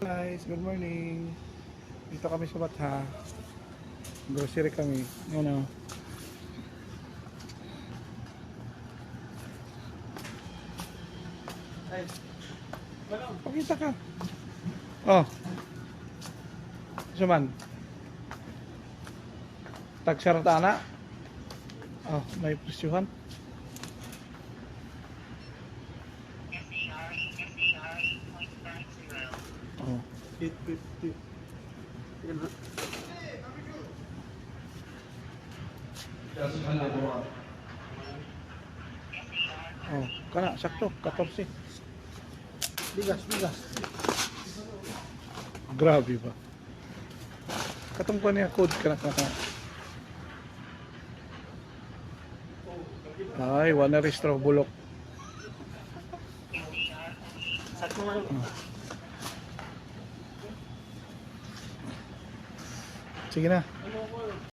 guys, good morning. Dito kami sa Batha. Grocery kami. Ano? Pakita ka. Oh. Suman. Tagsartana. Oh, may presyuhan. Oh. 850. Oh, kana sakto 14. Bigas. Grabe ba? Katong ko niya code kana. Ay, wala restro bulok. Sakto man. Sige na.